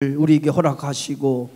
우리에게 허락하시고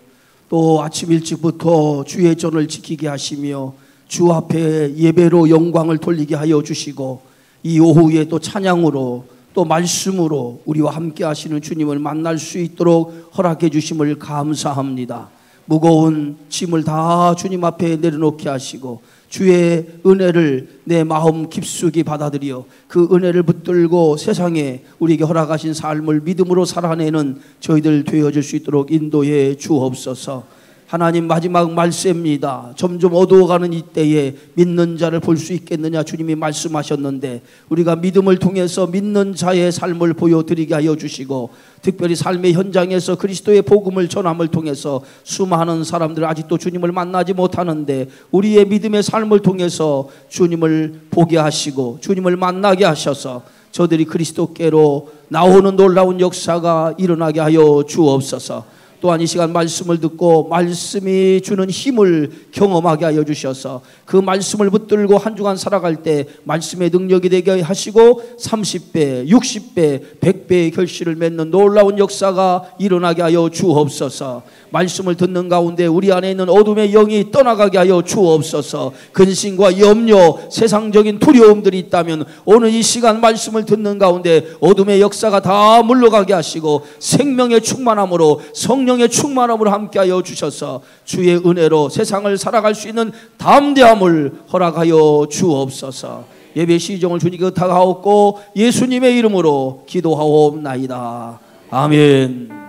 또 아침 일찍부터 주의 전을 지키게 하시며 주 앞에 예배로 영광을 돌리게 하여 주시고 이 오후에 또 찬양으로 또 말씀으로 우리와 함께 하시는 주님을 만날 수 있도록 허락해 주심을 감사합니다. 무거운 짐을 다 주님 앞에 내려놓게 하시고 주의 은혜를 내 마음 깊숙이 받아들여 그 은혜를 붙들고 세상에 우리에게 허락하신 삶을 믿음으로 살아내는 저희들 되어질 수 있도록 인도해 주옵소서. 하나님, 마지막 말씀입니다. 점점 어두워가는 이때에 믿는 자를 볼 수 있겠느냐 주님이 말씀하셨는데 우리가 믿음을 통해서 믿는 자의 삶을 보여드리게 하여 주시고 특별히 삶의 현장에서 그리스도의 복음을 전함을 통해서 수많은 사람들 아직도 주님을 만나지 못하는데 우리의 믿음의 삶을 통해서 주님을 보게 하시고 주님을 만나게 하셔서 저들이 그리스도께로 나오는 놀라운 역사가 일어나게 하여 주옵소서. 또한 이 시간 말씀을 듣고 말씀이 주는 힘을 경험하게 하여 주셔서 그 말씀을 붙들고 한 주간 살아갈 때 말씀의 능력이 되게 하시고 30배, 60배, 100배의 결실을 맺는 놀라운 역사가 일어나게 하여 주옵소서. 말씀을 듣는 가운데 우리 안에 있는 어둠의 영이 떠나가게 하여 주옵소서. 근심과 염려, 세상적인 두려움들이 있다면 오늘 이 시간 말씀을 듣는 가운데 어둠의 역사가 다 물러가게 하시고 생명의 충만함으로 성령의 충만함으로 함께하여 주셔서 주의 은혜로 세상을 살아갈 수 있는 담대함을 허락하여 주옵소서. 예배 시정을 주님께 의탁하옵고 예수님의 이름으로 기도하옵나이다. 아멘.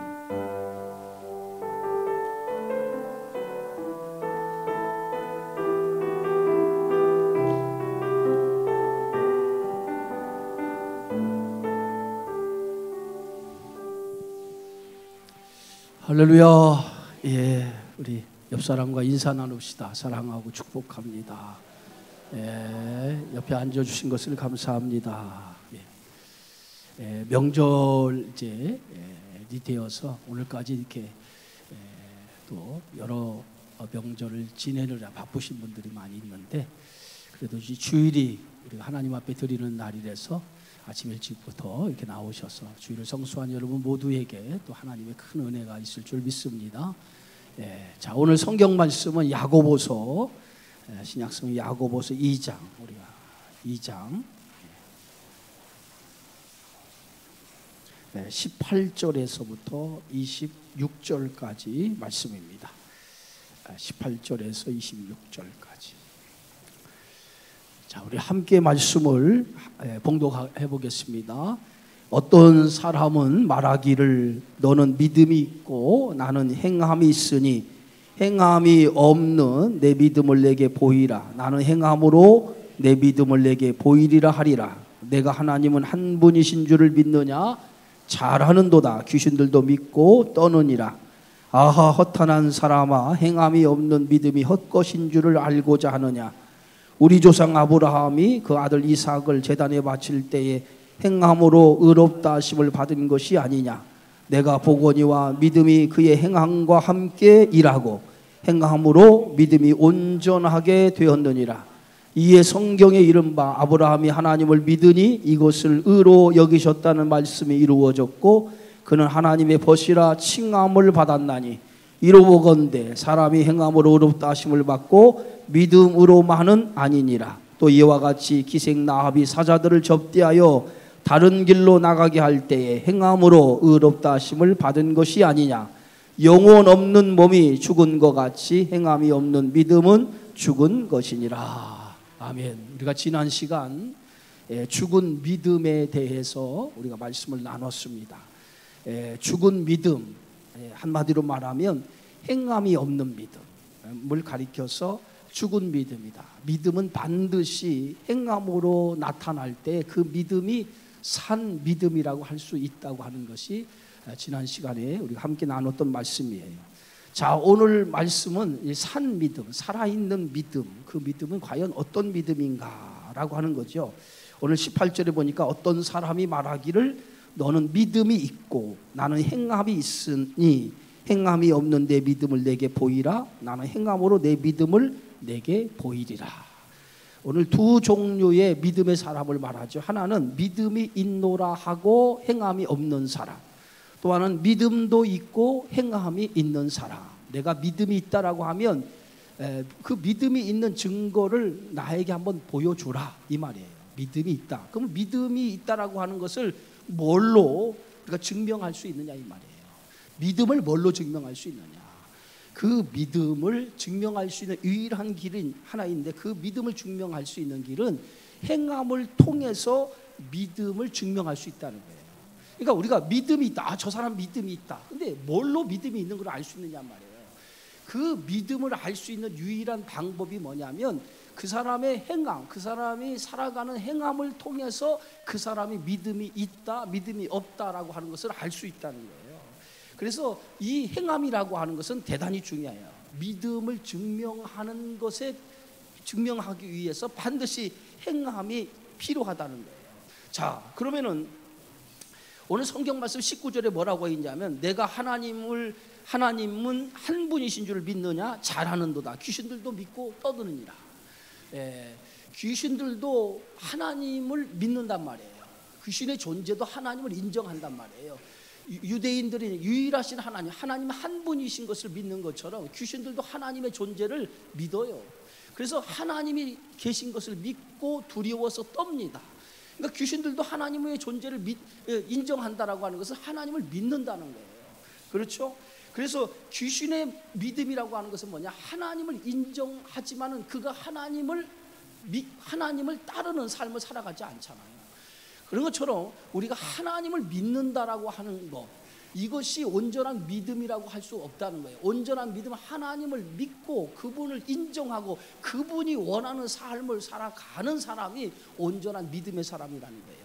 할렐루야. 예, 우리 옆 사람과 인사 나눕시다. 사랑하고 축복합니다. 예, 옆에 앉아주신 것을 감사합니다. 예, 명절 이제 되어서 오늘까지 이렇게 또 여러 명절을 지내느라 바쁘신 분들이 많이 있는데 그래도 이 주일이 우리가 하나님 앞에 드리는 날이라서 아침 일찍부터 이렇게 나오셔서 주일을 성수한 여러분 모두에게 또 하나님의 큰 은혜가 있을 줄 믿습니다. 자, 오늘 성경 말씀은 야고보서 신약성경 야고보서 2장 우리가 2장 18절에서부터 26절까지 말씀입니다. 18절에서 26절까지. 자, 우리 함께 말씀을 봉독해 보겠습니다. 어떤 사람은 말하기를 너는 믿음이 있고 나는 행함이 있으니 행함이 없는 내 믿음을 내게 보이라. 나는 행함으로 내 믿음을 내게 보이리라 하리라. 내가 하나님은 한 분이신 줄을 믿느냐? 잘하는도다. 귀신들도 믿고 떠느니라. 아하, 허탄한 사람아, 행함이 없는 믿음이 헛것인 줄을 알고자 하느냐? 우리 조상 아브라함이 그 아들 이삭을 제단에 바칠 때에 행함으로 의롭다 하심을 받은 것이 아니냐. 내가 보거니와 믿음이 그의 행함과 함께 일하고 행함으로 믿음이 온전하게 되었느니라. 이에 성경에 이른바 아브라함이 하나님을 믿으니 이것을 의로 여기셨다는 말씀이 이루어졌고 그는 하나님의 벗이라 칭함을 받았나니 이로보건대 사람이 행함으로 의롭다 하심을 받고 믿음으로만은 아니니라. 또 이와 같이 기생 나합이 사자들을 접대하여 다른 길로 나가게 할 때에 행함으로 의롭다 하심을 받은 것이 아니냐. 영혼 없는 몸이 죽은 것 같이 행함이 없는 믿음은 죽은 것이니라. 아멘. 우리가 지난 시간 죽은 믿음에 대해서 우리가 말씀을 나눴습니다. 죽은 믿음, 한마디로 말하면 행함이 없는 믿음을 가리켜서 죽은 믿음이다. 믿음은 반드시 행함으로 나타날 때 그 믿음이 산 믿음이라고 할 수 있다고 하는 것이 지난 시간에 우리가 함께 나눴던 말씀이에요. 자, 오늘 말씀은 산 믿음, 살아있는 믿음, 그 믿음은 과연 어떤 믿음인가라고 하는 거죠. 오늘 18절에 보니까 어떤 사람이 말하기를 너는 믿음이 있고 나는 행함이 있으니 행함이 없는 내 믿음을 내게 보이라. 나는 행함으로 내 믿음을 내게 보이리라. 오늘 두 종류의 믿음의 사람을 말하죠. 하나는 믿음이 있노라 하고 행함이 없는 사람, 또 하나는 믿음도 있고 행함이 있는 사람. 내가 믿음이 있다라고 하면 그 믿음이 있는 증거를 나에게 한번 보여주라 이 말이에요. 믿음이 있다. 그럼 믿음이 있다라고 하는 것을 뭘로 우리가 증명할 수 있느냐 이 말이에요. 믿음을 뭘로 증명할 수 있느냐. 그 믿음을 증명할 수 있는 유일한 길은 하나 있는데, 그 믿음을 증명할 수 있는 길은 행함을 통해서 믿음을 증명할 수 있다는 거예요. 그러니까 우리가 믿음이 있다. 저 사람 믿음이 있다. 근데 뭘로 믿음이 있는 걸 알 수 있느냐 말이에요. 그 믿음을 알 수 있는 유일한 방법이 뭐냐면 그 사람의 행함, 그 사람이 살아가는 행함을 통해서 그 사람이 믿음이 있다, 믿음이 없다라고 하는 것을 알 수 있다는 거예요. 그래서 이 행함이라고 하는 것은 대단히 중요해요. 믿음을 증명하는 것에 증명하기 위해서 반드시 행함이 필요하다는 거예요. 자, 그러면은 오늘 성경 말씀 19절에 뭐라고 있냐면 내가 하나님은 한 분이신 줄 믿느냐? 잘하는도다. 귀신들도 믿고 떠드느니라. 귀신들도 하나님을 믿는단 말이에요. 귀신의 존재도 하나님을 인정한단 말이에요. 유대인들이 유일하신 하나님 한 분이신 것을 믿는 것처럼 귀신들도 하나님의 존재를 믿어요. 그래서 하나님이 계신 것을 믿고 두려워서 떱니다. 그러니까 귀신들도 하나님의 존재를 인정한다라고 하는 것은 하나님을 믿는다는 거예요. 그렇죠? 그래서 귀신의 믿음이라고 하는 것은 뭐냐? 하나님을 인정하지만은 그가 하나님을 따르는 삶을 살아가지 않잖아요. 그런 것처럼 우리가 하나님을 믿는다라고 하는 것, 이것이 온전한 믿음이라고 할 수 없다는 거예요. 온전한 믿음은 하나님을 믿고 그분을 인정하고 그분이 원하는 삶을 살아가는 사람이 온전한 믿음의 사람이라는 거예요.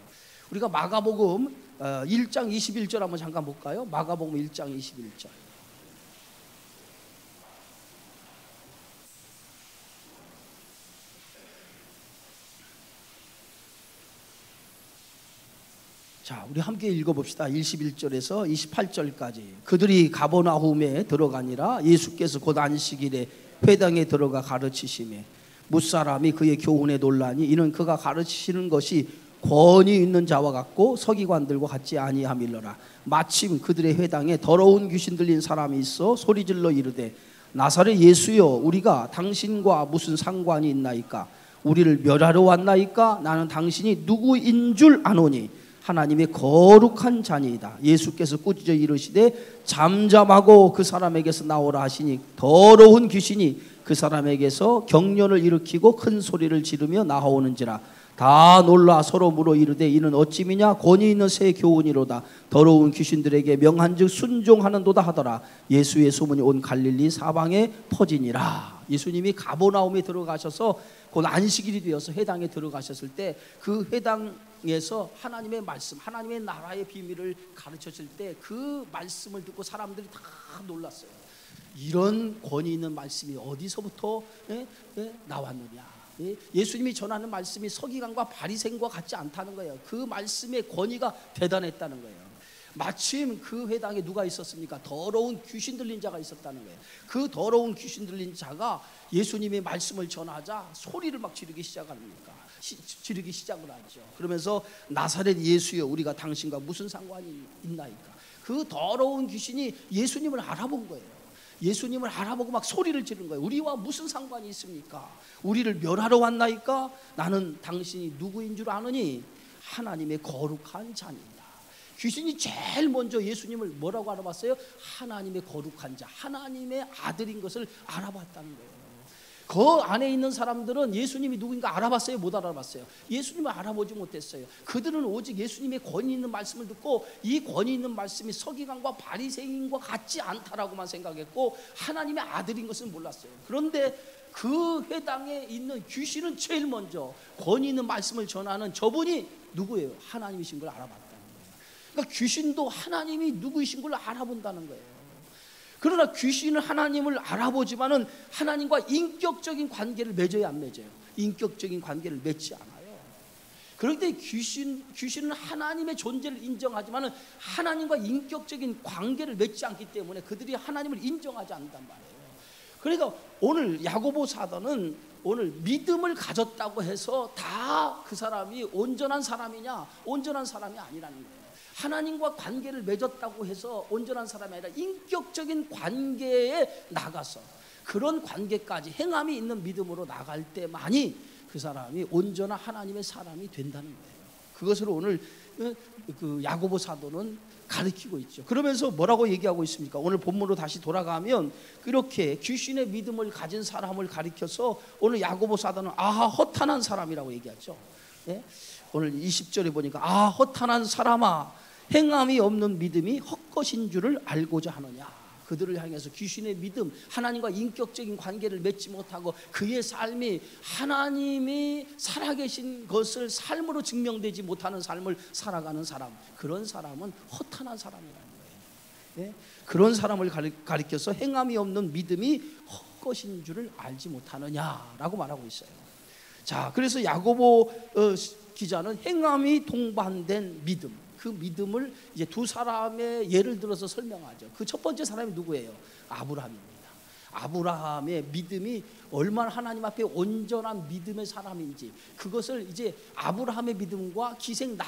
우리가 마가복음 1장 21절 한번 잠깐 볼까요? 마가복음 1장 21절. 자, 우리 함께 읽어봅시다. 21절에서 28절까지. 그들이 가버나움에 들어가니라. 예수께서 곧 안식일에 회당에 들어가 가르치시매 무사람이 그의 교훈에 놀라니 이는 그가 가르치시는 것이 권위 있는 자와 같고 서기관들과 같지 아니함일러라. 마침 그들의 회당에 더러운 귀신 들린 사람이 있어 소리질러 이르되 나사렛 예수여, 우리가 당신과 무슨 상관이 있나이까? 우리를 멸하러 왔나이까? 나는 당신이 누구인 줄 아노니 하나님의 거룩한 자니이다. 예수께서 꾸짖어 이르시되 잠잠하고 그 사람에게서 나오라 하시니 더러운 귀신이 그 사람에게서 경련을 일으키고 큰 소리를 지르며 나아오는지라. 다 놀라 서로 물어 이르되 이는 어찌미냐? 권위 있는 새 교훈이로다. 더러운 귀신들에게 명한즉 순종하는도다 하더라. 예수의 소문이 온 갈릴리 사방에 퍼지니라. 예수님이 가버나움에 들어가셔서 곧 안식일이 되어서 회당에 들어가셨을 때 그 회당에서 하나님의 말씀, 하나님의 나라의 비밀을 가르쳤을 때 그 말씀을 듣고 사람들이 다 놀랐어요. 이런 권위 있는 말씀이 어디서부터 나왔느냐? 예수님이 전하는 말씀이 서기관과 바리새인과 같지 않다는 거예요. 그 말씀의 권위가 대단했다는 거예요. 마침 그 회당에 누가 있었습니까? 더러운 귀신 들린 자가 있었다는 거예요. 그 더러운 귀신 들린 자가 예수님의 말씀을 전하자 소리를 막 지르기 시작을 하죠. 그러면서 나사렛 예수여, 우리가 당신과 무슨 상관이 있나이까? 그 더러운 귀신이 예수님을 알아본 거예요. 예수님을 알아보고 막 소리를 지르는 거예요. 우리와 무슨 상관이 있습니까? 우리를 멸하러 왔나이까? 나는 당신이 누구인 줄 아느니 하나님의 거룩한 자입니다. 귀신이 제일 먼저 예수님을 뭐라고 알아봤어요? 하나님의 거룩한 자, 하나님의 아들인 것을 알아봤다는 거예요. 그 안에 있는 사람들은 예수님이 누구인가 알아봤어요? 못 알아봤어요? 예수님을 알아보지 못했어요. 그들은 오직 예수님의 권위 있는 말씀을 듣고 이 권위 있는 말씀이 서기관과 바리새인과 같지 않다라고만 생각했고 하나님의 아들인 것은 몰랐어요. 그런데 그 회당에 있는 귀신은 제일 먼저 권위 있는 말씀을 전하는 저분이 누구예요? 하나님이신 걸 알아봤다는 거예요. 그러니까 귀신도 하나님이 누구이신 걸 알아본다는 거예요. 그러나 귀신은 하나님을 알아보지만은 하나님과 인격적인 관계를 맺어야 안 맺어요? 인격적인 관계를 맺지 않아요. 그런데 귀신은 하나님의 존재를 인정하지만은 하나님과 인격적인 관계를 맺지 않기 때문에 그들이 하나님을 인정하지 않는단 말이에요. 그러니까 오늘 야고보 사도는 오늘 믿음을 가졌다고 해서 다 그 사람이 온전한 사람이냐? 온전한 사람이 아니라는 거예요. 하나님과 관계를 맺었다고 해서 온전한 사람이 아니라 인격적인 관계에 나가서 그런 관계까지 행함이 있는 믿음으로 나갈 때만이 그 사람이 온전한 하나님의 사람이 된다는 거예요. 그것을 오늘 그 야고보 사도는 가르치고 있죠. 그러면서 뭐라고 얘기하고 있습니까? 오늘 본문으로 다시 돌아가면 그렇게 귀신의 믿음을 가진 사람을 가리켜서 오늘 야고보 사도는 아하 허탄한 사람이라고 얘기하죠. 예? 오늘 20절에 보니까 아 허탄한 사람아 행함이 없는 믿음이 헛것인 줄을 알고자 하느냐. 그들을 향해서 귀신의 믿음, 하나님과 인격적인 관계를 맺지 못하고 그의 삶이 하나님이 살아계신 것을 삶으로 증명되지 못하는 삶을 살아가는 사람, 그런 사람은 허탄한 사람이라는 거예요. 예? 그런 사람을 가리켜서 행함이 없는 믿음이 헛것인 줄을 알지 못하느냐라고 말하고 있어요. 자, 그래서 야고보 기자는 행함이 동반된 믿음, 그 믿음을 이제 두 사람의 예를 들어서 설명하죠. 그 첫 번째 사람이 누구예요? 아브라함입니다. 아브라함의 믿음이 얼마나 하나님 앞에 온전한 믿음의 사람인지 그것을 이제 아브라함의 믿음과 기생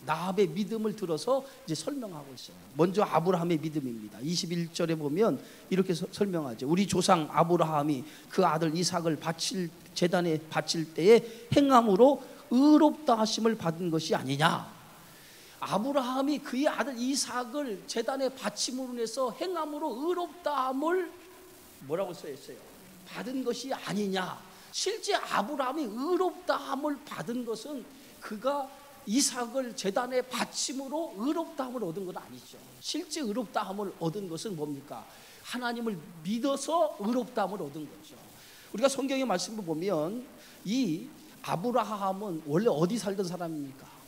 나합의 믿음을 들어서 이제 설명하고 있어요. 먼저 아브라함의 믿음입니다. 21절에 보면 이렇게 설명하죠. 우리 조상 아브라함이 그 아들 이삭을 제단에 바칠 때에 행함으로 의롭다 하심을 받은 것이 아니냐. 아브라함이 그의 아들 이삭을 제단에 바침으로 인해서 행함으로 의롭다함을 뭐라고 써있어요? 받은 것이 아니냐. 실제 아브라함이 의롭다함을 받은 것은 그가 이삭을 제단에 바침으로 의롭다함을 얻은 건 아니죠. 실제 의롭다함을 얻은 것은 뭡니까? 하나님을 믿어서 의롭다함을 얻은 거죠. 우리가 성경의 말씀을 보면 이 아브라함은 원래 어디 살던 사람입니까?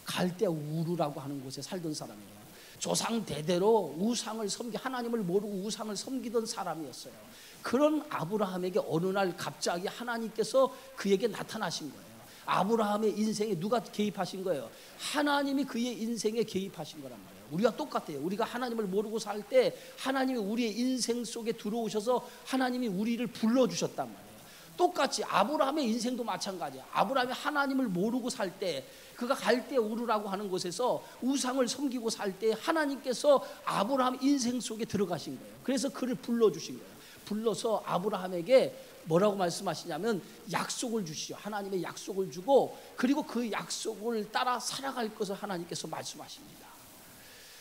갈대아 우르라고 하는 곳에 살던 사람이에요. 조상 대대로 우상을 하나님을 모르고 우상을 섬기던 사람이었어요. 그런 아브라함에게 어느 날 갑자기 하나님께서 그에게 나타나신 거예요. 아브라함의 인생에 누가 개입하신 거예요? 하나님이 그의 인생에 개입하신 거란 말이에요. 우리가 똑같아요. 우리가 하나님을 모르고 살 때 하나님이 우리의 인생 속에 들어오셔서 하나님이 우리를 불러주셨단 말이에요. 똑같이 아브라함의 인생도 마찬가지야. 아브라함이 하나님을 모르고 살 때 그가 갈대아 우르라고 하는 곳에서 우상을 섬기고 살 때 하나님께서 아브라함 인생 속에 들어가신 거예요. 그래서 그를 불러주신 거예요. 불러서 아브라함에게 뭐라고 말씀하시냐면 약속을 주시죠. 하나님의 약속을 주고 그리고 그 약속을 따라 살아갈 것을 하나님께서 말씀하십니다.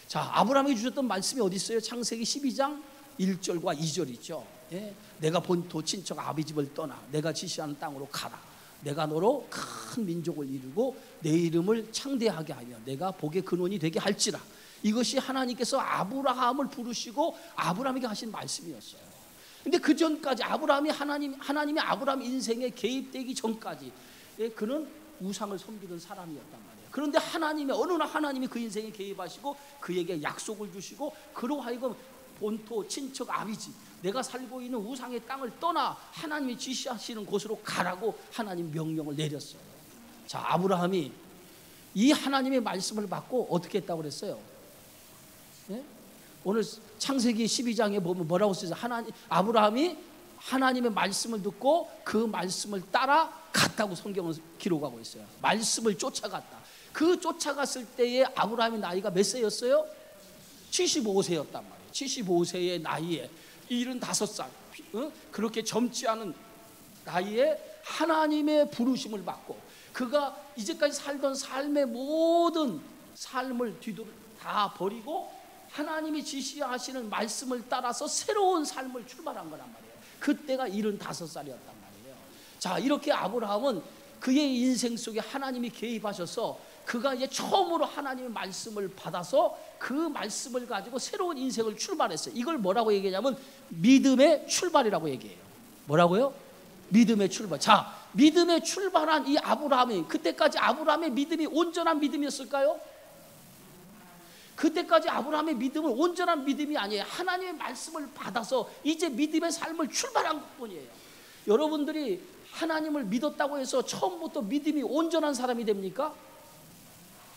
자, 아브라함이 주셨던 말씀이 어디 있어요? 창세기 12장 1절과 2절이죠. 예? 내가 본토 친척 아비집을 떠나 내가 지시하는 땅으로 가라. 내가 너로 큰 민족을 이루고 내 이름을 창대하게 하며 내가 복의 근원이 되게 할지라. 이것이 하나님께서 아브라함을 부르시고 아브라함에게 하신 말씀이었어요. 근데 그 전까지 하나님이 아브라함 인생에 개입되기 전까지 그는 우상을 섬기던 사람이었단 말이에요. 그런데 어느 날 하나님이 그 인생에 개입하시고 그에게 약속을 주시고 그로 하여금 본토 친척 아비집 내가 살고 있는 우상의 땅을 떠나 하나님이 지시하시는 곳으로 가라고 하나님 명령을 내렸어요. 자, 아브라함이 이 하나님의 말씀을 받고 어떻게 했다고 그랬어요? 예? 오늘 창세기 12장에 보면 뭐라고 써있어요? 아브라함이 하나님의 말씀을 듣고 그 말씀을 따라 갔다고 성경은 기록하고 있어요. 말씀을 쫓아갔다. 그 쫓아갔을 때에 아브라함의 나이가 몇 세였어요? 75세였단 말이에요. 75세의 나이에 75살 그렇게 젊지 않은 나이에 하나님의 부르심을 받고 그가 이제까지 살던 삶의 모든 삶을 다 버리고 하나님이 지시하시는 말씀을 따라서 새로운 삶을 출발한 거란 말이에요. 그때가 75살이었단 말이에요. 자, 이렇게 아브라함은 그의 인생 속에 하나님이 개입하셔서 그가 이제 처음으로 하나님의 말씀을 받아서 그 말씀을 가지고 새로운 인생을 출발했어요. 이걸 뭐라고 얘기하냐면 믿음의 출발이라고 얘기해요. 뭐라고요? 믿음의 출발. 자, 믿음의 출발한 이 아브라함이 그때까지 아브라함의 믿음이 온전한 믿음이었을까요? 그때까지 아브라함의 믿음은 온전한 믿음이 아니에요. 하나님의 말씀을 받아서 이제 믿음의 삶을 출발한 것뿐이에요. 여러분들이 하나님을 믿었다고 해서 처음부터 믿음이 온전한 사람이 됩니까?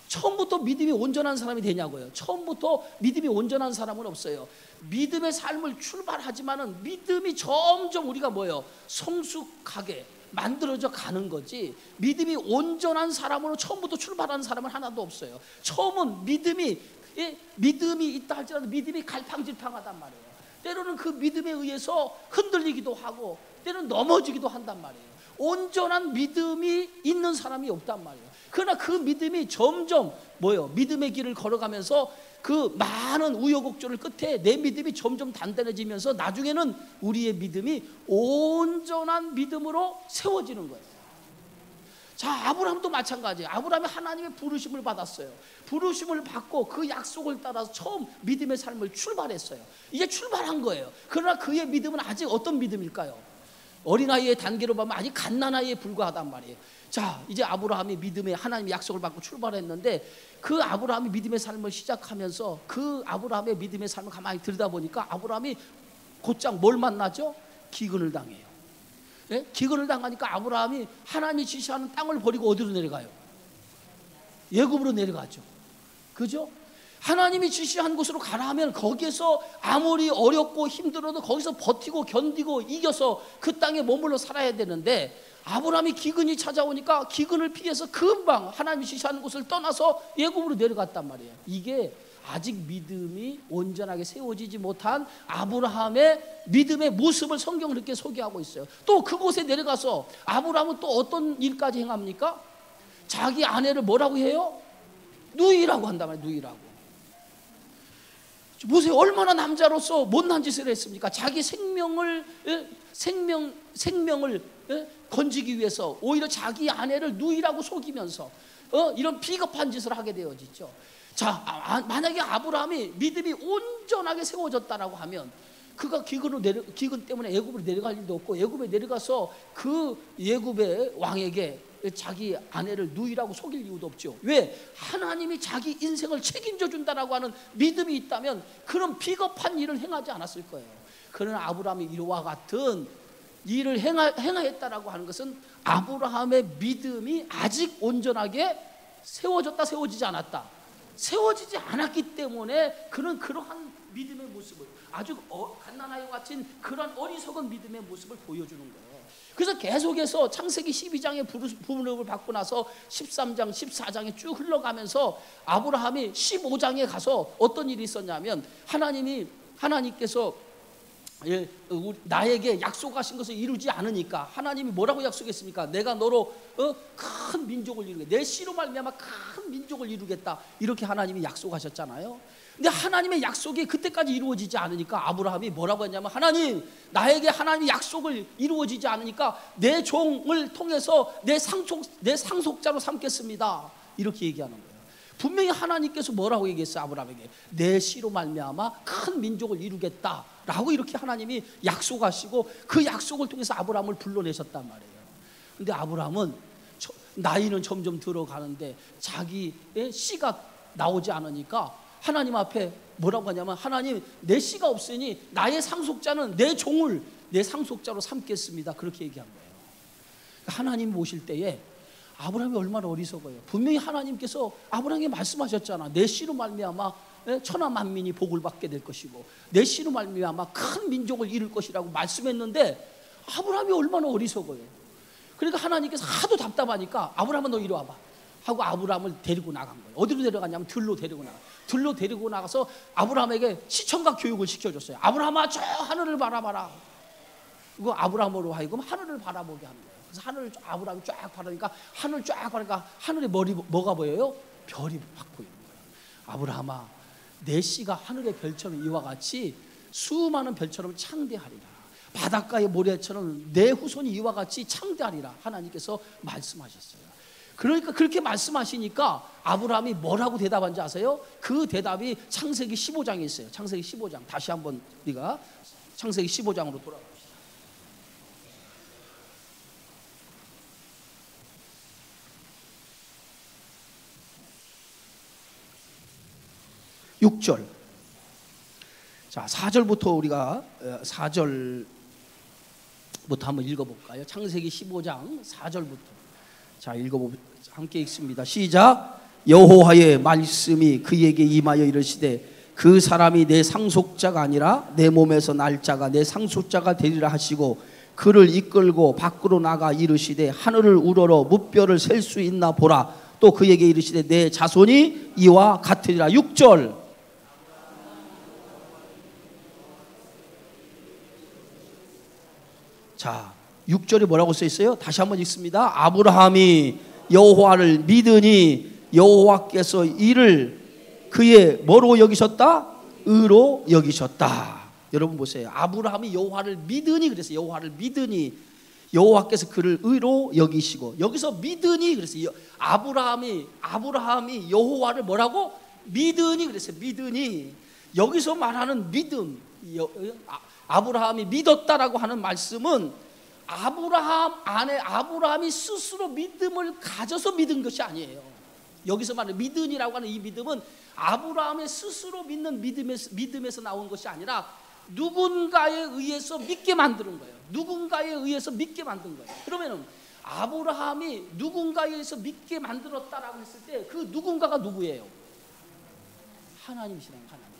처음부터 믿음이 온전한 사람이 되냐고요. 처음부터 믿음이 온전한 사람은 없어요. 믿음의 삶을 출발하지만은 믿음이 점점 우리가 성숙하게 만들어져 가는 거지, 믿음이 온전한 사람으로 처음부터 출발하는 사람은 하나도 없어요. 처음은 믿음이 있다 할지라도 믿음이 갈팡질팡하단 말이에요. 때로는 그 믿음에 의해서 흔들리기도 하고 때로는 넘어지기도 한단 말이에요. 온전한 믿음이 있는 사람이 없단 말이에요. 그러나 그 믿음이 점점 믿음의 길을 걸어가면서 그 많은 우여곡절을 끝에 내 믿음이 점점 단단해지면서 나중에는 우리의 믿음이 온전한 믿음으로 세워지는 거예요. 자, 아브라함도 마찬가지예요. 아브라함이 하나님의 부르심을 받았어요. 부르심을 받고 그 약속을 따라서 처음 믿음의 삶을 출발했어요. 이제 출발한 거예요. 그러나 그의 믿음은 아직 어떤 믿음일까요? 어린아이의 단계로 보면 아직 갓난아이에 불과하단 말이에요. 자, 이제 아브라함이 믿음의 하나님의 약속을 받고 출발했는데 그 아브라함이 믿음의 삶을 시작하면서 그 아브라함의 믿음의 삶을 가만히 들여다보니까 아브라함이 곧장 뭘 만나죠? 기근을 당해요. 예? 기근을 당하니까 아브라함이 하나님이 지시하는 땅을 버리고 어디로 내려가요? 애굽으로 내려가죠. 그죠? 하나님이 지시한 곳으로 가라 하면 거기에서 아무리 어렵고 힘들어도 거기서 버티고 견디고 이겨서 그 땅에 머물러 살아야 되는데 아브라함이 기근이 찾아오니까 기근을 피해서 금방 하나님이 지시하는 곳을 떠나서 애굽으로 내려갔단 말이에요. 이게 아직 믿음이 온전하게 세워지지 못한 아브라함의 믿음의 모습을 성경은 이렇게 소개하고 있어요. 또 그곳에 내려가서 아브라함은 또 어떤 일까지 행합니까? 자기 아내를 뭐라고 해요? 누이라고 한단 말이에요. 누이라고. 보세요. 얼마나 남자로서 못난 짓을 했습니까? 자기 생명을 건지기 위해서 오히려 자기 아내를 누이라고 속이면서 이런 비겁한 짓을 하게 되어지죠. 자, 만약에 아브라함이 믿음이 온전하게 세워졌다라고 하면 그가 기근 때문에 애굽으로 내려갈 일도 없고 애굽에 내려가서 그 애굽의 왕에게 자기 아내를 누이라고 속일 이유도 없죠. 왜? 하나님이 자기 인생을 책임져 준다라고 하는 믿음이 있다면 그런 비겁한 일을 행하지 않았을 거예요. 그러나 아브라함이 이와 같은 일을 행하였다라고 하는 것은 아브라함의 믿음이 아직 온전하게 세워졌다 세워지지 않았다, 세워지지 않았기 때문에 그러한 믿음의 모습을 아주 갓난아이와 같은 그런 어리석은 믿음의 모습을 보여주는 거예요. 그래서 계속해서 창세기 12장의 부름을 받고 나서 13장, 14장에 쭉 흘러가면서 아브라함이 15장에 가서 어떤 일이 있었냐면 하나님께서 나에게 약속하신 것을 이루지 않으니까 하나님이 뭐라고 약속했습니까? 내가 너로 큰 민족을 이루겠다, 내 씨로 말미암아 큰 민족을 이루겠다, 이렇게 하나님이 약속하셨잖아요. 근데 하나님의 약속이 그때까지 이루어지지 않으니까 아브라함이 뭐라고 했냐면, 하나님, 나에게 하나님의 약속을 이루어지지 않으니까 내 종을 통해서 내 상속자로 삼겠습니다, 이렇게 얘기하는 거예요. 분명히 하나님께서 뭐라고 얘기했어요? 아브라함에게 내 씨로 말미암아 큰 민족을 이루겠다라고 이렇게 하나님이 약속하시고 그 약속을 통해서 아브라함을 불러내셨단 말이에요. 근데 아브라함은 나이는 점점 들어가는데 자기의 씨가 나오지 않으니까 하나님 앞에 뭐라고 하냐면, 하나님, 내 씨가 없으니 나의 상속자는 내 종을 내 상속자로 삼겠습니다, 그렇게 얘기한 거예요. 하나님 모실 때에 아브라함이 얼마나 어리석어요. 분명히 하나님께서 아브라함에게 말씀하셨잖아. 내 씨로 말미암아 천하 만민이 복을 받게 될 것이고 내 씨로 말미암아 큰 민족을 이룰 것이라고 말씀했는데 아브라함이 얼마나 어리석어요. 그러니까 하나님께서 하도 답답하니까 아브라함아, 너 이리 와봐 하고 아브라함을 데리고 나간 거예요. 어디로 데려갔냐면 들로 데리고 나가. 들로 데리고 나가서 아브라함에게 시청각 교육을 시켜줬어요. 아브라함아, 저 하늘을 바라봐라. 그거 아브라함으로 하여금 하늘을 바라보게 하는 거예요. 그래서 하늘을 아브라함이 쫙 바라니까 하늘 쫙 바라니까 하늘에 뭐가 보여요? 별이 확 보이는 거예요. 아브라함아, 내 씨가 하늘의 별처럼 이와 같이 수많은 별처럼 창대하리라. 바닷가의 모래처럼 내 후손이 이와 같이 창대하리라. 하나님께서 말씀하셨어요. 그러니까 그렇게 말씀하시니까 아브라함이 뭐라고 대답한지 아세요? 그 대답이 창세기 15장에 있어요. 창세기 15장. 다시 한번 우리가 창세기 15장으로 돌아갑시다. 6절. 자, 4절부터 우리가 4절부터 한번 읽어볼까요? 창세기 15장 4절부터. 자, 함께 읽습니다. 시작. 여호와의 말씀이 그에게 임하여 이르시되 그 사람이 내 상속자가 아니라 내 몸에서 날 자가 내 상속자가 되리라 하시고 그를 이끌고 밖으로 나가 이르시되 하늘을 우러러 무뼈를 셀 수 있나 보라. 또 그에게 이르시되 내 자손이 이와 같으리라. 6절. 자, 6절에 뭐라고 써 있어요? 다시 한번 읽습니다. 아브라함이 여호와를 믿으니 여호와께서 이를 그의 뭐로 여기셨다? 의로 여기셨다. 여러분 보세요. 아브라함이 여호와를 믿으니 그래서 여호와를 믿으니 여호와께서 그를 의로 여기시고, 여기서 믿으니 그래서 아브라함이 여호와를 뭐라고? 믿으니 그래서 믿으니, 여기서 말하는 믿음, 아브라함이 믿었다라고 하는 말씀은 아브라함이 스스로 믿음을 가져서 믿은 것이 아니에요. 여기서 말하는 믿음이라고 하는 이 믿음은 아브라함의 스스로 믿는 믿음에서 나온 것이 아니라 누군가에 의해서 믿게 만드는 거예요. 누군가에 의해서 믿게 만든 거예요. 그러면은 아브라함이 누군가에 의해서 믿게 만들었다라고 했을 때 그 누군가가 누구예요? 하나님이시라는 거예요. 하나님.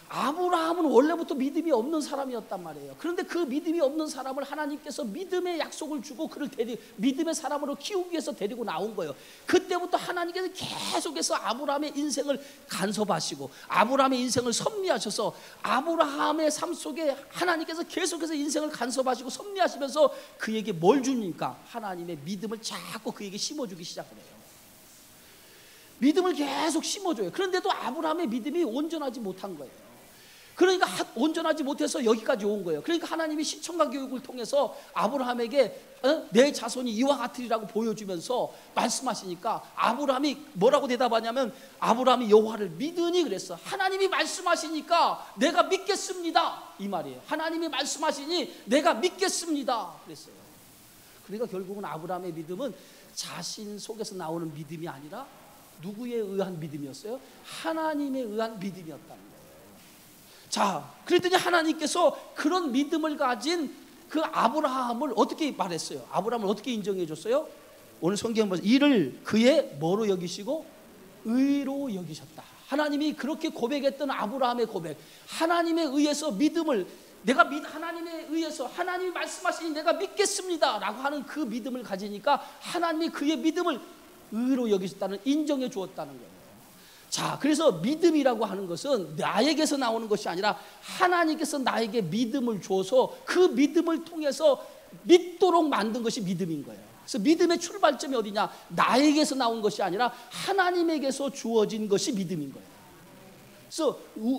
아브라함은 원래부터 믿음이 없는 사람이었단 말이에요. 그런데 그 믿음이 없는 사람을 하나님께서 믿음의 약속을 주고 그를 믿음의 사람으로 키우기 위해서 데리고 나온 거예요. 그때부터 하나님께서 계속해서 아브라함의 인생을 간섭하시고 아브라함의 인생을 섭리하셔서 아브라함의 삶 속에 하나님께서 계속해서 인생을 간섭하시고 섭리하시면서 그에게 뭘 주니까 하나님의 믿음을 자꾸 그에게 심어주기 시작을 해요. 믿음을 계속 심어줘요. 그런데도 아브라함의 믿음이 온전하지 못한 거예요. 그러니까 온전하지 못해서 여기까지 온 거예요. 그러니까 하나님이 시청각 교육을 통해서 아브라함에게 내 자손이 이와 같으리라고 보여주면서 말씀하시니까 아브라함이 뭐라고 대답하냐면 아브라함이 여호와를 믿으니 그랬어. 하나님이 말씀하시니까 내가 믿겠습니다 이 말이에요. 하나님이 말씀하시니 내가 믿겠습니다 그랬어요. 그러니까 결국은 아브라함의 믿음은 자신 속에서 나오는 믿음이 아니라 누구에 의한 믿음이었어요? 하나님에 의한 믿음이었다는 거예요. 자, 그랬더니 하나님께서 그런 믿음을 가진 그 아브라함을 어떻게 말했어요? 아브라함을 어떻게 인정해 줬어요? 오늘 성경에 보면 이를 그의 뭐로 여기시고 의로 여기셨다. 하나님이 그렇게 고백했던 아브라함의 고백, 하나님에 의해서 믿음을 하나님에 의해서 하나님이 말씀하시니 내가 믿겠습니다 라고 하는 그 믿음을 가지니까 하나님이 그의 믿음을 의로 여기셨다는, 인정해 주었다는 거예요. 자, 그래서 믿음이라고 하는 것은 나에게서 나오는 것이 아니라 하나님께서 나에게 믿음을 줘서 그 믿음을 통해서 믿도록 만든 것이 믿음인 거예요. 그래서 믿음의 출발점이 어디냐? 나에게서 나온 것이 아니라 하나님에게서 주어진 것이 믿음인 거예요. 그래서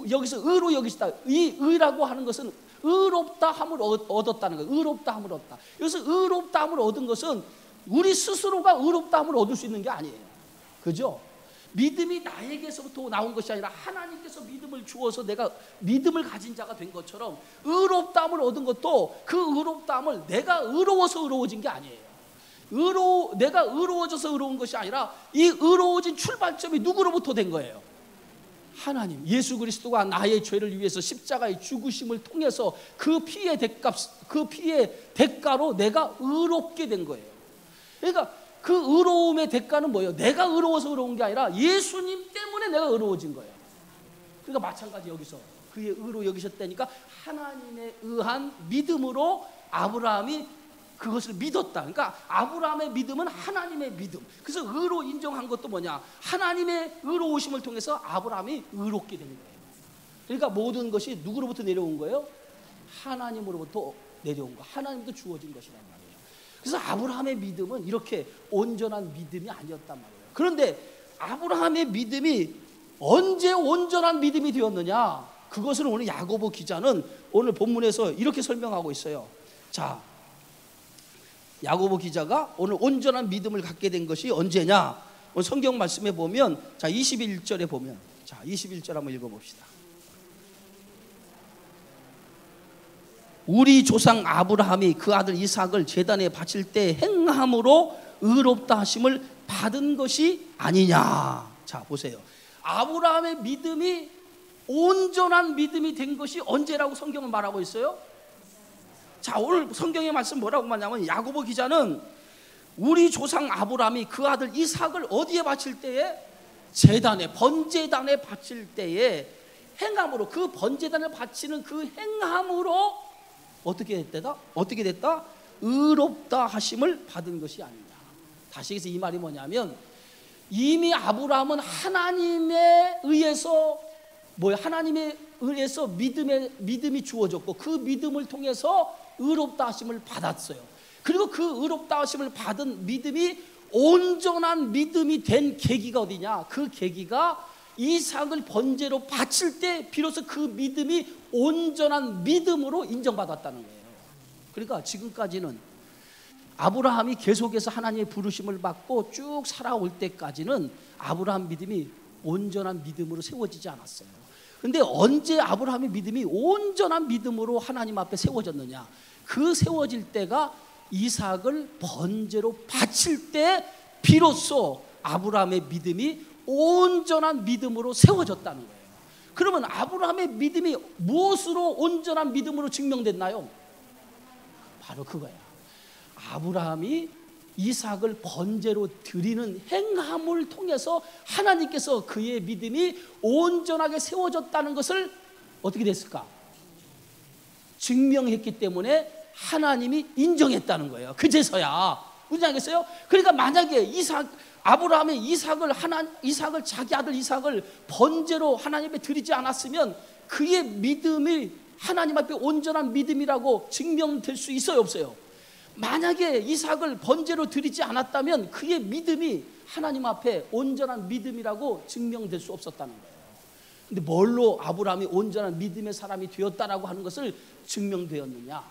여기서 의로 여기시다. 이 의라고 하는 것은 의롭다 함을 얻었다는 거예요. 의롭다 함을 얻다. 여기서 의롭다 함을 얻은 것은 우리 스스로가 의롭다 함을 얻을 수 있는 게 아니에요. 그죠? 믿음이 나에게서부터 나온 것이 아니라 하나님께서 믿음을 주어서 내가 믿음을 가진 자가 된 것처럼 의롭다함을 얻은 것도 그 의롭다함을 내가 의로워서 의로워진 게 아니에요. 내가 의로워져서 의로운 것이 아니라 이 의로워진 출발점이 누구로부터 된 거예요? 하나님, 예수 그리스도가 나의 죄를 위해서 십자가의 죽으심을 통해서 그 피의 대가로 내가 의롭게 된 거예요. 그러니까 그 의로움의 대가는 뭐예요? 내가 의로워서 의로운 게 아니라 예수님 때문에 내가 의로워진 거예요. 그러니까 마찬가지 여기서 그의 의로 여기셨다니까 하나님에 의한 믿음으로 아브라함이 그것을 믿었다. 그러니까 아브라함의 믿음은 하나님의 믿음. 그래서 의로 인정한 것도 뭐냐? 하나님의 의로우심을 통해서 아브라함이 의롭게 된 거예요. 그러니까 모든 것이 누구로부터 내려온 거예요? 하나님으로부터 내려온 거. 하나님도 주어진 것이란 말이에요. 그래서 아브라함의 믿음은 이렇게 온전한 믿음이 아니었단 말이에요. 그런데 아브라함의 믿음이 언제 온전한 믿음이 되었느냐? 그것을 오늘 야고보 기자는 오늘 본문에서 이렇게 설명하고 있어요. 자, 야고보 기자가 오늘 온전한 믿음을 갖게 된 것이 언제냐? 오늘 성경 말씀에 보면 자 21절에 보면 자 21절 한번 읽어봅시다. 우리 조상 아브라함이 그 아들 이삭을 제단에 바칠 때 행함으로 의롭다 하심을 받은 것이 아니냐. 자 보세요. 아브라함의 믿음이 온전한 믿음이 된 것이 언제라고 성경은 말하고 있어요? 자 오늘 성경의 말씀 뭐라고 말하냐면 야고보 기자는 우리 조상 아브라함이 그 아들 이삭을 어디에 바칠 때에 제단에 번제단에 바칠 때에 행함으로 그 번제단을 바치는 그 행함으로 어떻게 됐다? 의롭다 하심을 받은 것이 아니냐. 다시 해서 이 말이 뭐냐면, 이미 아브라함은 하나님에 의해서 믿음이 주어졌고, 그 믿음을 통해서 의롭다 하심을 받았어요. 그리고 그 의롭다 하심을 받은 믿음이 온전한 믿음이 된 계기가 어디냐? 그 계기가 이삭을 번제로 바칠 때 비로소 그 믿음이 온전한 믿음으로 인정받았다는 거예요. 그러니까 지금까지는 아브라함이 계속해서 하나님의 부르심을 받고 쭉 살아올 때까지는 아브라함 믿음이 온전한 믿음으로 세워지지 않았어요. 그런데 언제 아브라함의 믿음이 온전한 믿음으로 하나님 앞에 세워졌느냐? 그 세워질 때가 이삭을 번제로 바칠 때 비로소 아브라함의 믿음이 온전한 믿음으로 세워졌다는 거예요. 그러면 아브라함의 믿음이 무엇으로 온전한 믿음으로 증명됐나요? 바로 그거야. 아브라함이 이삭을 번제로 드리는 행함을 통해서 하나님께서 그의 믿음이 온전하게 세워졌다는 것을 어떻게 됐을까? 증명했기 때문에 하나님이 인정했다는 거예요. 그제서야. 무슨 알겠어요? 그러니까 만약에 아브라함이 이삭을 자기 아들 이삭을 번제로 하나님 앞에 드리지 않았으면 그의 믿음이 하나님 앞에 온전한 믿음이라고 증명될 수 있어요, 없어요? 만약에 이삭을 번제로 드리지 않았다면 그의 믿음이 하나님 앞에 온전한 믿음이라고 증명될 수 없었다는 거예요. 근데 뭘로 아브라함이 온전한 믿음의 사람이 되었다라고 하는 것을 증명되었느냐?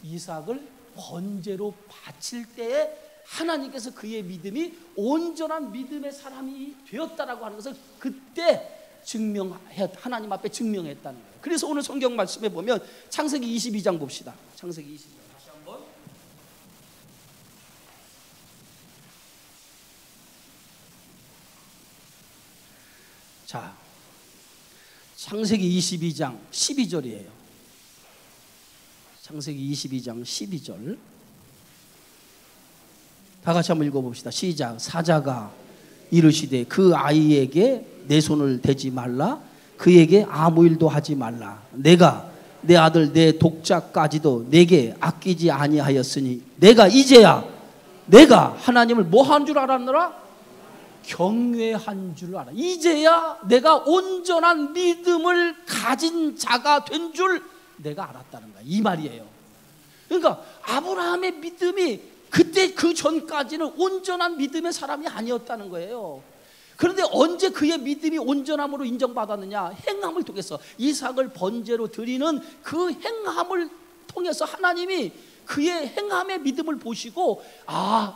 이삭을 번제로 바칠 때에 하나님께서 그의 믿음이 온전한 믿음의 사람이 되었다라고 하는 것을 그때 하나님 앞에 증명했다는 거예요. 그래서 오늘 성경 말씀에 보면 창세기 22장 봅시다. 창세기 22장 다시 한번. 자, 창세기 22장 12절이에요. 창세기 22장 12절. 다 같이 한번 읽어봅시다. 시작. 사자가 이르시되 그 아이에게 내 손을 대지 말라. 그에게 아무 일도 하지 말라. 내가 내 아들 내 독자까지도 내게 아끼지 아니하였으니 내가 이제야 내가 하나님을 뭐 한 줄 알았노라? 경외한 줄 알아. 이제야 내가 온전한 믿음을 가진 자가 된 줄 내가 알았다는 거야. 이 말이에요. 그러니까 아브라함의 믿음이 그때 그 전까지는 온전한 믿음의 사람이 아니었다는 거예요. 그런데 언제 그의 믿음이 온전함으로 인정받았느냐? 행함을 통해서 이삭을 번제로 드리는 그 행함을 통해서 하나님이 그의 행함의 믿음을 보시고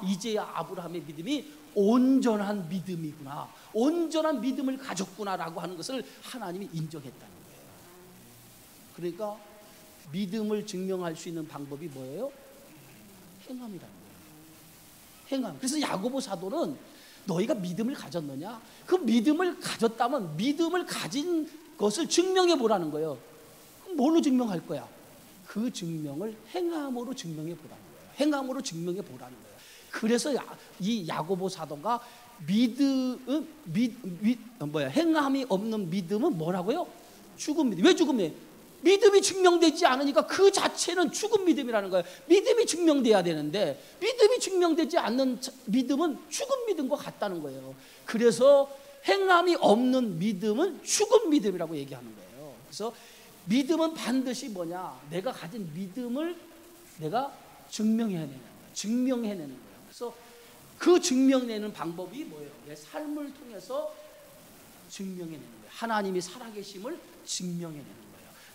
이제야 아브라함의 믿음이 온전한 믿음이구나, 온전한 믿음을 가졌구나라고 하는 것을 하나님이 인정했다는 거예요. 그러니까 믿음을 증명할 수 있는 방법이 뭐예요? 행함이라는 거예요. 행함. 그래서 야고보 사도는 너희가 믿음을 가졌느냐? 그 믿음을 가졌다면 믿음을 가진 것을 증명해 보라는 거예요. 그럼 뭘로 증명할 거야? 그 증명을 행함으로 증명해 보라는 거예요. 행함으로 증명해 보라는 거예요. 그래서 이 야고보 사도가 행함이 없는 믿음은 뭐라고요? 죽은 믿음. 왜 죽은 믿음? 믿음이 증명되지 않으니까 그 자체는 죽은 믿음이라는 거예요. 믿음이 증명돼야 되는데 믿음이 증명되지 않는 믿음은 죽은 믿음과 같다는 거예요. 그래서 행함이 없는 믿음은 죽은 믿음이라고 얘기하는 거예요. 그래서 믿음은 반드시 뭐냐? 내가 가진 믿음을 내가 증명해내는 거예요. 증명해내는 거예요. 그래서 그 증명내는 방법이 뭐예요? 내 삶을 통해서 증명해내는 거예요. 하나님이 살아계심을 증명해내는 거예요.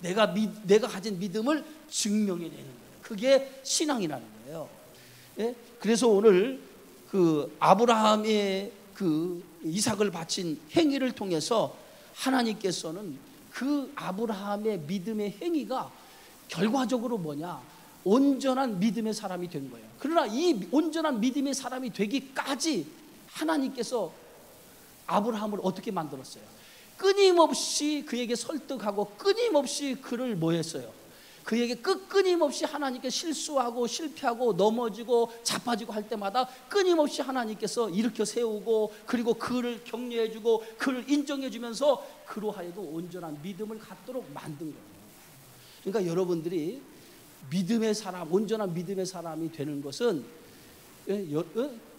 내가 가진 믿음을 증명해내는 거예요. 그게 신앙이라는 거예요. 예? 그래서 오늘 그 아브라함의 그 이삭을 바친 행위를 통해서 하나님께서는 그 아브라함의 믿음의 행위가 결과적으로 뭐냐? 온전한 믿음의 사람이 된 거예요. 그러나 이 온전한 믿음의 사람이 되기까지 하나님께서 아브라함을 어떻게 만들었어요? 끊임없이 그에게 설득하고 끊임없이 그를 뭐 했어요? 그에게 끊임없이 하나님께 실수하고 실패하고 넘어지고 자빠지고 할 때마다 끊임없이 하나님께서 일으켜 세우고 그리고 그를 격려해주고 그를 인정해주면서 그로 하여금 온전한 믿음을 갖도록 만든 거예요. 그러니까 여러분들이 믿음의 사람, 온전한 믿음의 사람이 되는 것은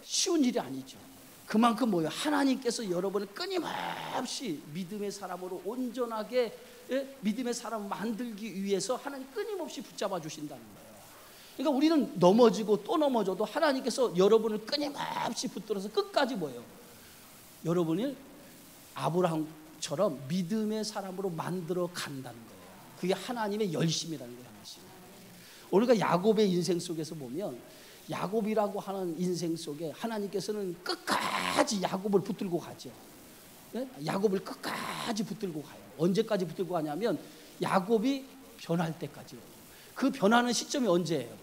쉬운 일이 아니죠. 그만큼 뭐예요? 하나님께서 여러분을 끊임없이 믿음의 사람으로 온전하게 믿음의 사람을 만들기 위해서 하나님 끊임없이 붙잡아 주신다는 거예요. 그러니까 우리는 넘어지고 또 넘어져도 하나님께서 여러분을 끊임없이 붙들어서 끝까지 뭐예요? 여러분을 아브라함처럼 믿음의 사람으로 만들어 간다는 거예요. 그게 하나님의 열심이라는 거예요. 우리가 야곱의 인생 속에서 보면 야곱이라고 하는 인생 속에 하나님께서는 끝까지 야곱을 붙들고 가죠. 야곱을 끝까지 붙들고 가요. 언제까지 붙들고 가냐면 야곱이 변할 때까지요. 그 변하는 시점이 언제예요?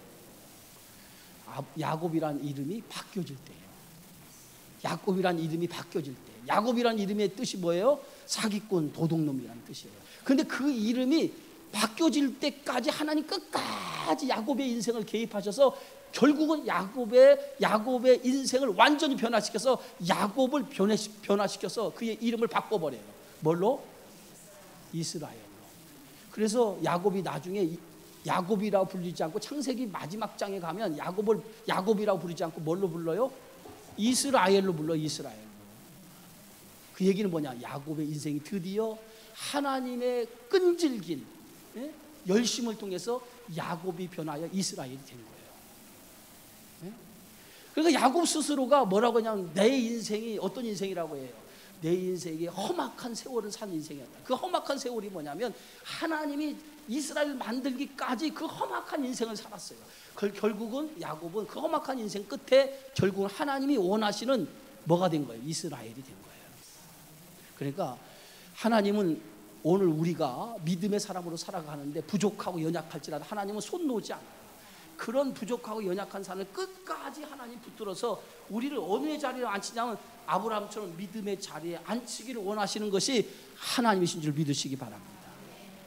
야곱이란 이름이 바뀌어질 때예요. 야곱이란 이름이 바뀌어질 때. 야곱이란 이름의 뜻이 뭐예요? 사기꾼, 도둑놈이라는 뜻이에요. 그런데 그 이름이 바뀌어질 때까지 하나님 끝까지 야곱의 인생을 개입하셔서 결국은 야곱의 인생을 완전히 변화시켜서 야곱을 변화시켜서 그의 이름을 바꿔버려요. 뭘로? 이스라엘로. 그래서 야곱이 나중에 야곱이라고 불리지 않고 창세기 마지막 장에 가면 야곱이라고 부르지 않고 뭘로 불러요? 이스라엘로 불러. 이스라엘로. 그 얘기는 뭐냐? 야곱의 인생이 드디어 하나님의 끈질긴 열심을 통해서 야곱이 변하여 이스라엘이 된 거예요. 그러니까 야곱 스스로가 뭐라고 하냐면 내 인생이 어떤 인생이라고 해요? 내 인생이 험악한 세월을 산 인생이었다. 그 험악한 세월이 뭐냐면 하나님이 이스라엘 만들기까지 그 험악한 인생을 살았어요. 결국은 야곱은 그 험악한 인생 끝에 결국은 하나님이 원하시는 뭐가 된 거예요? 이스라엘이 된 거예요. 그러니까 하나님은 오늘 우리가 믿음의 사람으로 살아가는데 부족하고 연약할지라도 하나님은 손 놓지 않아요. 그런 부족하고 연약한 사람을 끝까지 하나님 붙들어서 우리를 어느 자리에 앉히냐면 아브라함처럼 믿음의 자리에 앉히기를 원하시는 것이 하나님이신 줄 믿으시기 바랍니다.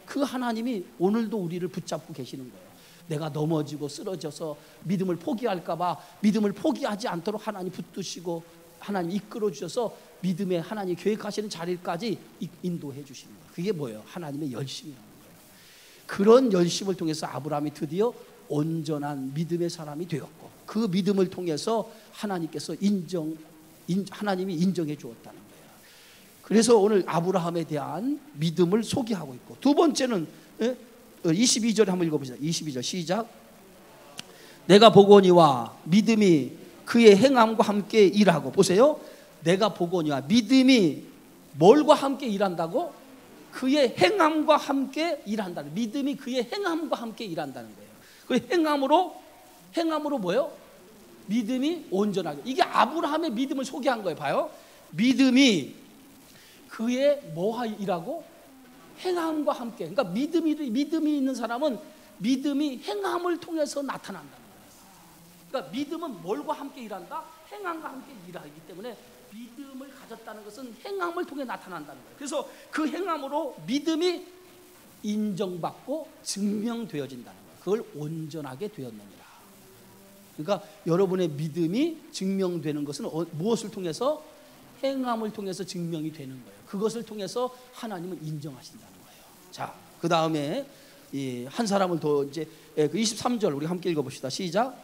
그 하나님이 오늘도 우리를 붙잡고 계시는 거예요. 내가 넘어지고 쓰러져서 믿음을 포기할까 봐 믿음을 포기하지 않도록 하나님 붙드시고 하나님 이끌어 주셔서 믿음의 하나님 계획하시는 자리까지 인도해 주시는 거예요. 그게 뭐예요? 하나님의 열심이라는 거예요. 그런 열심을 통해서 아브라함이 드디어 온전한 믿음의 사람이 되었고 그 믿음을 통해서 하나님께서 하나님이 인정해 주었다는 거예요. 그래서 오늘 아브라함에 대한 믿음을 소개하고 있고 두 번째는 22절에 한번 읽어보시죠. 22절 시작. 내가 보거니와 믿음이 그의 행함과 함께 일하고. 보세요. 내가 보거니와 믿음이 뭘과 함께 일한다고? 그의 행함과 함께 일한다는. 믿음이 그의 행함과 함께 일한다는 거예요. 그 행함으로 뭐예요? 믿음이 온전하게. 이게 아브라함의 믿음을 소개한 거예요. 봐요. 믿음이 그의 뭐와 일하고? 행함과 함께. 그러니까 믿음이 있는 사람은 믿음이 행함을 통해서 나타난다는 거예요. 그러니까 믿음은 뭘과 함께 일한다? 행함과 함께 일하기 때문에 믿음을 가졌다는 것은 행함을 통해 나타난다는 거예요. 그래서 그 행함으로 믿음이 인정받고 증명되어진다는 거예요. 그걸 온전하게 되었느니라. 그러니까 여러분의 믿음이 증명되는 것은 무엇을 통해서? 행함을 통해서 증명이 되는 거예요. 그것을 통해서 하나님을 인정하신다는 거예요. 자, 그 다음에 한 사람을 더 이제 23절 우리 함께 읽어봅시다. 시작.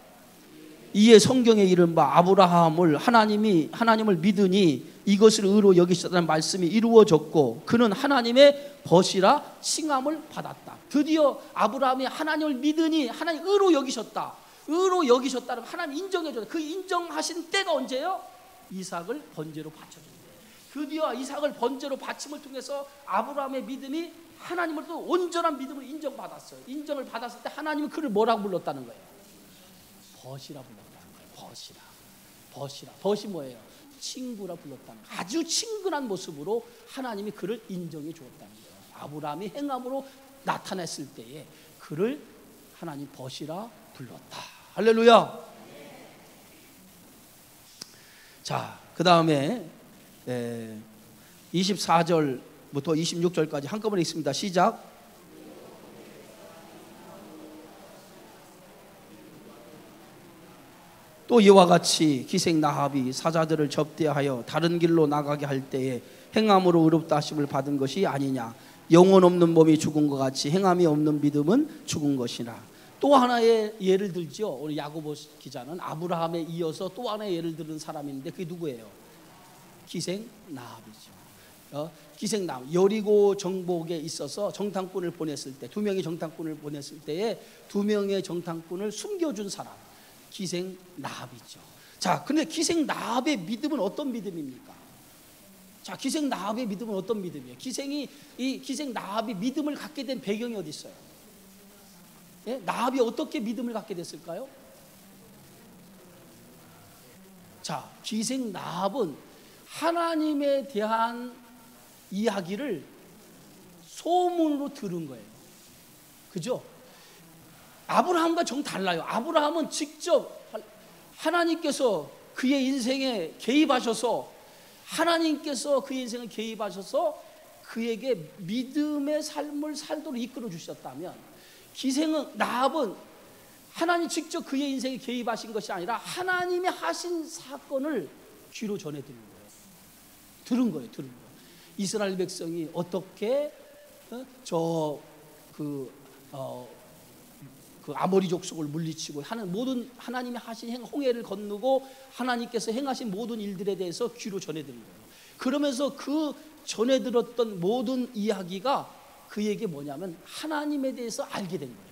이에 성경에 이른 바 아브라함을 하나님을 믿으니 이것을 의로 여기셨다는 말씀이 이루어졌고 그는 하나님의 벗이라 칭함을 받았다. 드디어 아브라함이 하나님을 믿으니 하나님 의로 여기셨다. 의로 여기셨다는 하나님 인정해줬다. 그 인정하신 때가 언제예요? 이삭을 번제로 바쳐준다. 드디어 이삭을 번제로 바침을 통해서 아브라함의 믿음이 하나님을 또 온전한 믿음을 인정받았어요. 인정을 받았을 때 하나님은 그를 뭐라고 불렀다는 거예요? 벗이라 불렀다는 거예요. 벗이라. 벗이 뭐예요? 친구라 불렀다는 거예요. 아주 친근한 모습으로 하나님이 그를 인정해 주었다는 거예요. 아브라함이 행함으로 나타냈을 때에 그를 하나님 벗이라 불렀다. 할렐루야. 자, 그 다음에 24절부터 26절까지 한꺼번에 읽습니다. 시작. 또 이와 같이 기생 나합이 사자들을 접대하여 다른 길로 나가게 할 때에 행함으로 의롭다 하심을 받은 것이 아니냐. 영혼 없는 몸이 죽은 것 같이 행함이 없는 믿음은 죽은 것이라. 또 하나의 예를 들죠. 오늘 야고보 기자는 아브라함에 이어서 또 하나의 예를 들은 사람이 있는데 그게 누구예요? 기생 라합이죠. 기생 라합. 여리고 정복에 있어서 정탐꾼을 보냈을 때, 두 명의 정탐꾼을 보냈을 때에 두 명의 정탐꾼을 숨겨준 사람, 기생 라합이죠. 자, 근데 기생 라합의 믿음은 어떤 믿음입니까? 자, 기생 라합의 믿음은 어떤 믿음이에요? 이 기생 라합이 믿음을 갖게 된 배경이 어디 있어요? 예? 라합이 어떻게 믿음을 갖게 됐을까요? 자, 기생 라합은 하나님에 대한 이야기를 소문으로 들은 거예요. 그죠? 아브라함과 정 달라요. 아브라함은 직접 하나님께서 그의 인생에 개입하셔서, 하나님께서 그의 인생에 개입하셔서 그에게 믿음의 삶을 살도록 이끌어 주셨다면, 기생은 라합은 하나님 직접 그의 인생에 개입하신 것이 아니라 하나님이 하신 사건을 귀로 전해 들은 거예요. 이스라엘 백성이 어떻게 그 아모리 족속을 물리치고 하는 모든 하나님이 하신 홍해를 건너고 하나님께서 행하신 모든 일들에 대해서 귀로 전해 들은 거예요. 그러면서 그 전해 들었던 모든 이야기가 그에게 뭐냐면 하나님에 대해서 알게 된 거예요.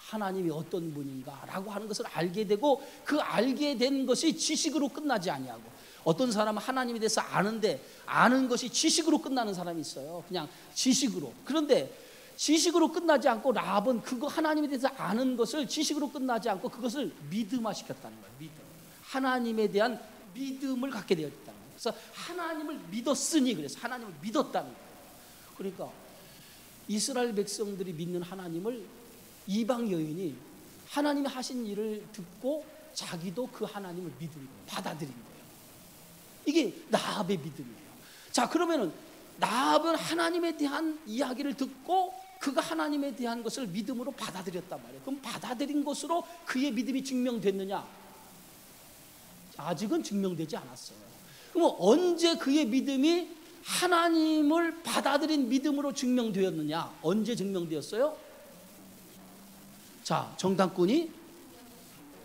하나님이 어떤 분인가라고 하는 것을 알게 되고, 그 알게 된 것이 지식으로 끝나지 아니하고, 어떤 사람은 하나님에 대해서 아는데 아는 것이 지식으로 끝나는 사람이 있어요. 그냥 지식으로. 그런데 지식으로 끝나지 않고 라합은 그거 하나님에 대해서 아는 것을 지식으로 끝나지 않고 그것을 믿음화시켰다는 거예요. 믿음. 하나님에 대한 믿음을 갖게 되었다는 거예요. 그래서 하나님을 믿었으니, 그래서 하나님을 믿었다는 거예요. 그러니까 이스라엘 백성들이 믿는 하나님을 이방 여인이 하나님이 하신 일을 듣고 자기도 그 하나님을 믿은 거예요. 받아들인 거예요. 이게 라합의 믿음이에요. 자, 그러면은 라합은 하나님에 대한 이야기를 듣고 그가 하나님에 대한 것을 믿음으로 받아들였단 말이에요. 그럼 받아들인 것으로 그의 믿음이 증명됐느냐? 아직은 증명되지 않았어요. 그럼 언제 그의 믿음이 하나님을 받아들인 믿음으로 증명되었느냐? 언제 증명되었어요? 자, 정탐꾼이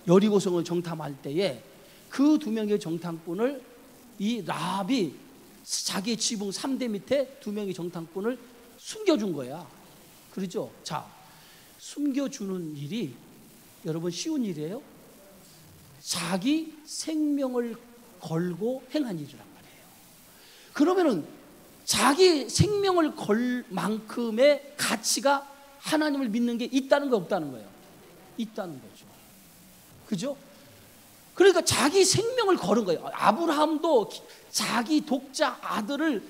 여리고성을 정탐할 때에 그 두 명의 정탐꾼을 이 라합이 자기의 지붕 3대 밑에 두 명의 정탐꾼을 숨겨준 거야. 그렇죠? 자, 숨겨주는 일이 여러분 쉬운 일이에요? 자기 생명을 걸고 행한 일이란 말이에요. 그러면은 자기 생명을 걸 만큼의 가치가 하나님을 믿는 게 있다는 거 없다는 거예요? 있다는 거죠. 그죠? 그러니까 자기 생명을 걸은 거예요. 아브라함도 자기 독자 아들을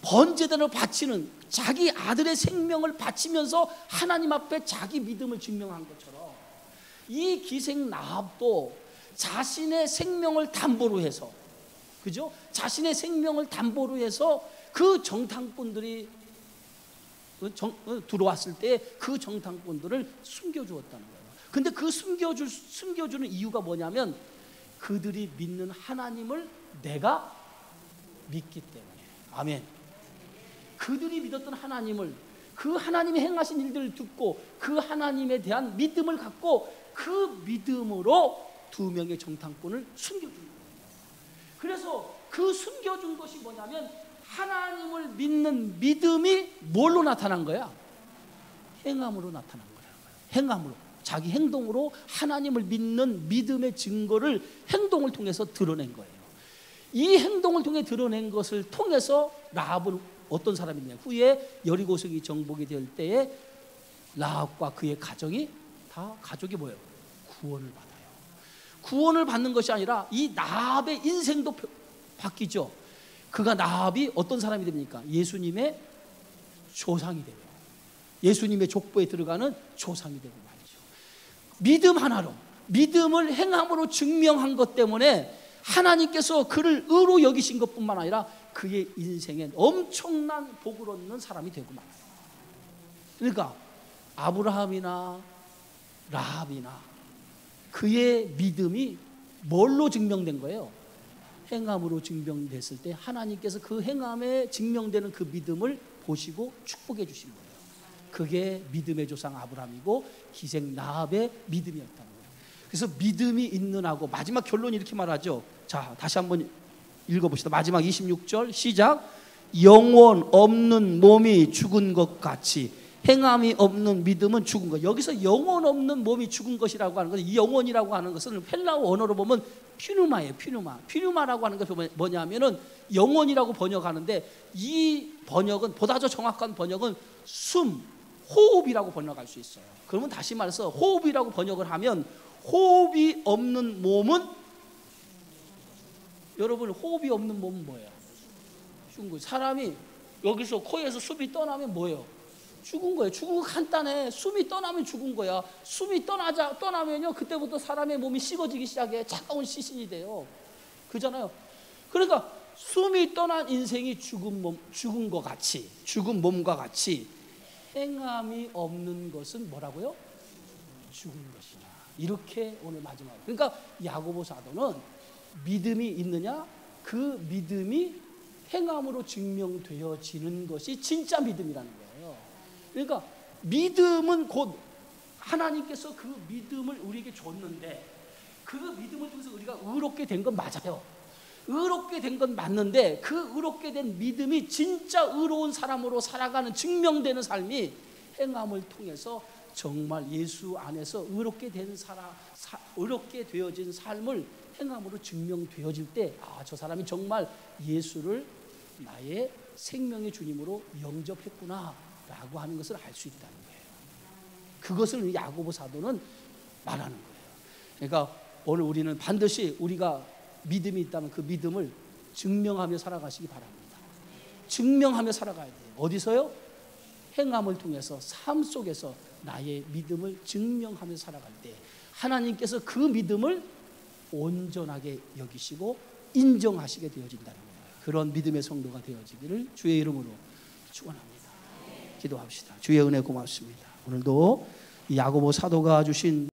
번제단으로 바치는, 자기 아들의 생명을 바치면서 하나님 앞에 자기 믿음을 증명한 것처럼, 이 기생 라합도 자신의 생명을 담보로 해서, 그죠? 자신의 생명을 담보로 해서 그 정탐꾼들이 들어왔을 때 그 정탐꾼들을 숨겨주었다는 거예요. 근데 그 숨겨주는 이유가 뭐냐면 그들이 믿는 하나님을 내가 믿기 때문에. 아멘. 그들이 믿었던 하나님을, 그 하나님이 행하신 일들을 듣고 그 하나님에 대한 믿음을 갖고 그 믿음으로 두 명의 정탐꾼을 숨겨준 거예요. 그래서 그 숨겨준 것이 뭐냐면 하나님을 믿는 믿음이 뭘로 나타난 거야? 행함으로 나타난 거라는 거예요. 행함으로, 자기 행동으로 하나님을 믿는 믿음의 증거를 행동을 통해서 드러낸 거예요. 이 행동을 통해 드러낸 것을 통해서 라합은 어떤 사람이냐? 후에 여리고성이 정복이 될 때에 라합과 그의 가정이 다 가족이 뭐예요? 구원을 받아요. 구원을 받는 것이 아니라 이 라합의 인생도 바뀌죠. 그가 라합이 어떤 사람이 됩니까? 예수님의 조상이 돼요. 예수님의 족보에 들어가는 조상이 되고 말이죠. 믿음 하나로, 믿음을 행함으로 증명한 것 때문에 하나님께서 그를 의로 여기신 것뿐만 아니라 그의 인생에 엄청난 복을 얻는 사람이 되고 말아요. 그러니까 아브라함이나 라합이나 그의 믿음이 뭘로 증명된 거예요? 행함으로 증명됐을 때 하나님께서 그 행함에 증명되는 그 믿음을 보시고 축복해 주신 거예요. 그게 믿음의 조상 아브라함이고 기생 라합의 믿음이었다는 거예요. 그래서 믿음이 있는 하고 마지막 결론이 이렇게 말하죠. 자, 다시 한번 읽어봅시다. 마지막 26절 시작. 영혼 없는 몸이 죽은 것 같이 행함이 없는 믿음은 죽은 것. 여기서 영혼 없는 몸이 죽은 것이라고 하는 것은, 이 영혼이라고 하는 것은 헬라어 언어로 보면 퓨누마예요. 퓨누마라고 하는 게 뭐냐면은 영혼이라고 번역하는데, 이 번역은 보다 더 정확한 번역은 숨, 호흡이라고 번역할 수 있어요. 그러면 다시 말해서 호흡이라고 번역을 하면, 호흡이 없는 몸은, 여러분 호흡이 없는 몸은 뭐예요? 죽은 거예요. 사람이 여기서 코에서 숨이 떠나면 뭐예요? 죽은 거예요. 죽은 거 간단해. 숨이 떠나면 죽은 거야. 숨이 떠나면요, 그때부터 사람의 몸이 식어지기 시작해. 차가운 시신이 돼요. 그잖아요. 그러니까 숨이 떠난 인생이 죽은 것 같이, 죽은 몸과 같이 행함이 없는 것은 뭐라고요? 죽은 것이다. 이렇게 오늘 마지막. 그러니까 야고보 사도는 믿음이 있느냐? 그 믿음이 행함으로 증명되어지는 것이 진짜 믿음이라는 거예요. 그러니까 믿음은 곧 하나님께서 그 믿음을 우리에게 줬는데, 그 믿음을 통해서 우리가 의롭게 된 건 맞아요. 의롭게 된 건 맞는데, 그 의롭게 된 믿음이 진짜 의로운 사람으로 살아가는, 증명되는 삶이 행함을 통해서 정말 예수 안에서 의롭게 된 의롭게 되어진 삶을 행함으로 증명되어질 때, 아, 저 사람이 정말 예수를 나의 생명의 주님으로 영접했구나 라고 하는 것을 알 수 있다는 거예요. 그것을 야고보 사도는 말하는 거예요. 그러니까 오늘 우리는 반드시 우리가 믿음이 있다면 그 믿음을 증명하며 살아가시기 바랍니다. 증명하며 살아가야 돼요. 어디서요? 행함을 통해서, 삶 속에서 나의 믿음을 증명하며 살아갈 때 하나님께서 그 믿음을 온전하게 여기시고 인정하시게 되어진다는 거예요. 그런 믿음의 성도가 되어지기를 주의 이름으로 축원합니다. 기도합시다. 주의 은혜 고맙습니다. 오늘도 야고보 사도가 주신